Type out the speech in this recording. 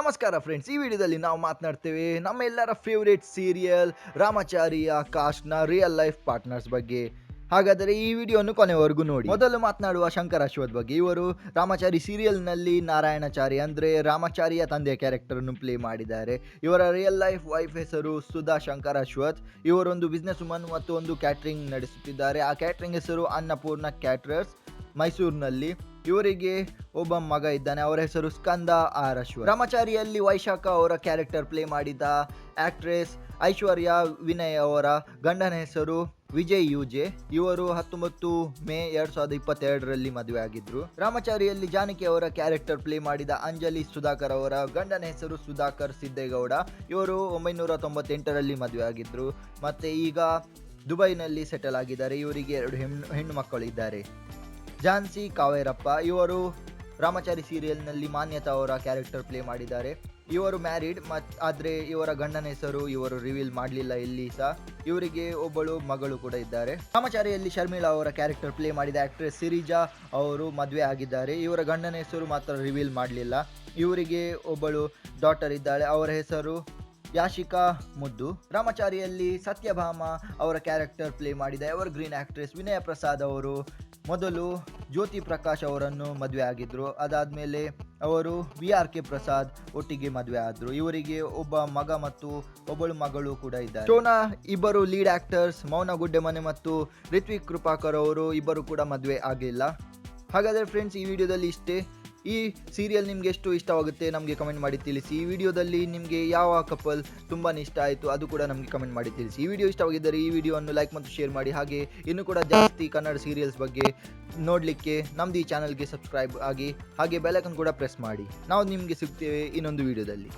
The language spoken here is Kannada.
ನಮಸ್ಕಾರ ಫ್ರೆಂಡ್ಸ್, ಈ ವಿಡಿಯೋದಲ್ಲಿ ನಾವು ಮಾತನಾಡ್ತೇವೆ ನಮ್ಮೆಲ್ಲರ ಫೇವರೇಟ್ ಸೀರಿಯಲ್ ರಾಮಾಚಾರಿಯ ಕಾಸ್ಟ್ನ ರಿಯಲ್ ಲೈಫ್ ಪಾರ್ಟ್ನರ್ಸ್ ಬಗ್ಗೆ. ಹಾಗಾದರೆ ಈ ವಿಡಿಯೋವನ್ನು ಕೊನೆವರೆಗೂ ನೋಡಿ. ಮೊದಲು ಮಾತನಾಡುವ ಶಂಕರ್ ಅಶ್ವಥ್ ಬಗ್ಗೆ. ಇವರು ರಾಮಾಚಾರಿ ಸೀರಿಯಲ್ನಲ್ಲಿ ನಾರಾಯಣಚಾರಿ ಅಂದರೆ ರಾಮಾಚಾರಿಯ ತಂದೆಯ ಕ್ಯಾರೆಕ್ಟರ್ ಅನ್ನು ಪ್ಲೇ ಮಾಡಿದ್ದಾರೆ. ಇವರ ರಿಯಲ್ ಲೈಫ್ ವೈಫ್ ಹೆಸರು ಸುಧಾ ಶಂಕರ್ ಅಶ್ವಥ್. ಇವರೊಂದು ಬಿಸ್ನೆಸ್ ವುಮನ್ ಮತ್ತು ಒಂದು ಕ್ಯಾಟ್ರಿಂಗ್ ನಡೆಸುತ್ತಿದ್ದಾರೆ. ಆ ಕ್ಯಾಟ್ರಿಂಗ್ ಹೆಸರು ಅನ್ನಪೂರ್ಣ ಕ್ಯಾಟ್ರರ್ಸ್, ಮೈಸೂರಿನಲ್ಲಿ. ಇವರಿಗೆ ಒಬ್ಬ ಮಗ ಇದ್ದಾನೆ, ಅವರ ಹೆಸರು ಸ್ಕಂದ ಆರ್ ಅಶ್ವಥ್. ರಾಮಾಚಾರಿಯಲ್ಲಿ ವೈಶಾಖ ಅವರ ಕ್ಯಾರೆಕ್ಟರ್ ಪ್ಲೇ ಮಾಡಿದ ಆಕ್ಟ್ರೆಸ್ ಐಶ್ವರ್ಯ ವಿನಯ್ ಅವರ ಗಂಡನ ಹೆಸರು ವಿಜಯ್ ಯುಜೆ. ಇವರು 19 ಮೇ 2022ರಲ್ಲಿ ಮದುವೆ ಆಗಿದ್ರು. ರಾಮಾಚಾರಿಯಲ್ಲಿ ಜಾನಕಿ ಅವರ ಕ್ಯಾರೆಕ್ಟರ್ ಪ್ಲೇ ಮಾಡಿದ ಅಂಜಲಿ ಸುಧಾಕರ್ ಅವರ ಗಂಡನ ಹೆಸರು ಸುಧಾಕರ್ ಸಿದ್ದೇಗೌಡ. ಇವರು 1998ರಲ್ಲಿ ಮದುವೆ ಆಗಿದ್ರು ಮತ್ತೆ ಈಗ ದುಬೈನಲ್ಲಿ ಸೆಟಲ್ ಆಗಿದ್ದಾರೆ. ಇವರಿಗೆ 2 ಹೆಣ್ಣು ಮಕ್ಕಳು ಇದ್ದಾರೆ. ಝಾನ್ಸಿ ಕಾವೇರಪ್ಪ ಇವರು ರಾಮಾಚಾರಿ ಸೀರಿಯಲ್ನಲ್ಲಿ ಮಾನ್ಯತಾ ಅವರ ಕ್ಯಾರೆಕ್ಟರ್ ಪ್ಲೇ ಮಾಡಿದ್ದಾರೆ. ಇವರು ಮ್ಯಾರಿಡ್ ಆದರೆ ಇವರ ಗಂಡನ ಹೆಸರು ಇವರು ರಿವೀಲ್ ಮಾಡಲಿಲ್ಲ ಇಲ್ಲಿ ಸಹ. ಇವರಿಗೆ ಒಬ್ಬಳು ಮಗಳು ಕೂಡ ಇದ್ದಾರೆ. ರಾಮಾಚಾರಿಯಲ್ಲಿ ಶರ್ಮಿಳಾ ಅವರ ಕ್ಯಾರೆಕ್ಟರ್ ಪ್ಲೇ ಮಾಡಿದ ಆಕ್ಟ್ರೆಸ್ ಸಿರಿಜಾ ಅವರು ಮದುವೆ ಆಗಿದ್ದಾರೆ. ಇವರ ಗಂಡನ ಹೆಸರು ಮಾತ್ರ ರಿವೀಲ್ ಮಾಡಲಿಲ್ಲ. ಇವರಿಗೆ ಒಬ್ಬಳು ಡಾಟರ್ ಇದ್ದಾಳೆ, ಅವರ ಹೆಸರು ಯಾಶಿಕಾ ಮುದ್ದು. ರಾಮಾಚಾರಿಯಲ್ಲಿ ಸತ್ಯಭಾಮ ಅವರ ಕ್ಯಾರೆಕ್ಟರ್ ಪ್ಲೇ ಮಾಡಿದ ಎವರ್ ಗ್ರೀನ್ ಆಕ್ಟ್ರೆಸ್ ವಿನಯ ಪ್ರಸಾದ್ ಅವರು ಮೊದಲು ಜ್ಯೋತಿ ಪ್ರಕಾಶ್ ಅವರನ್ನು ಮದುವೆ ಆಗಿದ್ರು. ಅದಾದಮೇಲೆ ಅವರು VRK ಪ್ರಸಾದ್ ಒಟ್ಟಿಗೆ ಮದುವೆ ಆದರು. ಇವರಿಗೆ ಒಬ್ಬ ಮಗ ಮತ್ತು ಒಬ್ಬಳು ಮಗಳು ಕೂಡ ಇದ್ದಾರೆ. ಶೋನಾ ಇಬ್ಬರು ಲೀಡ್ ಆಕ್ಟರ್ಸ್ ಮೌನ ಗುಡ್ಡೆಮನೆ ಮತ್ತು ರಿತ್ವಿಕ್ ಕೃಪಾಕರ್ ಅವರು ಇಬ್ಬರು ಕೂಡ ಮದುವೆ ಆಗಿಲ್ಲ. ಹಾಗಾದರೆ ಫ್ರೆಂಡ್ಸ್, ಈ ವಿಡಿಯೋದಲ್ಲಿ ಇಷ್ಟೇ. ಈ ಸೀರಿಯಲ್ ನಿಮಗೆ ಎಷ್ಟು ಇಷ್ಟವಾಗುತ್ತೆ ನಮಗೆ ಕಮೆಂಟ್ ಮಾಡಿ ತಿಳಿಸಿ. ಈ ವಿಡಿಯೋದಲ್ಲಿ ನಿಮಗೆ ಯಾವ ಕಪಲ್ ತುಂಬಾ ಇಷ್ಟ ಆಯಿತು ಅದು ಕೂಡ ನಮಗೆ ಕಮೆಂಟ್ ಮಾಡಿ ತಿಳಿಸಿ. ಈ ವಿಡಿಯೋ ಇಷ್ಟವಾಗಿದ್ದರೆ ಈ ವಿಡಿಯೋವನ್ನು ಲೈಕ್ ಮತ್ತು ಶೇರ್ ಮಾಡಿ. ಹಾಗೆ ಇನ್ನೂ ಕೂಡ ಜಾಸ್ತಿ ಕನ್ನಡ ಸೀರಿಯಲ್ಸ್ ಬಗ್ಗೆ ನೋಡಲಿಕ್ಕೆ ನಮ್ಮದು ಈ ಚಾನಲ್ಗೆ ಸಬ್ಸ್ಕ್ರೈಬ್ ಆಗಿ ಹಾಗೆ ಬೆಲ್ ಐಕಾನ್ ಕೂಡ ಪ್ರೆಸ್ ಮಾಡಿ. ನಾವು ನಿಮಗೆ ಸಿಗ್ತೇವೆ ಇನ್ನೊಂದು ವಿಡಿಯೋದಲ್ಲಿ.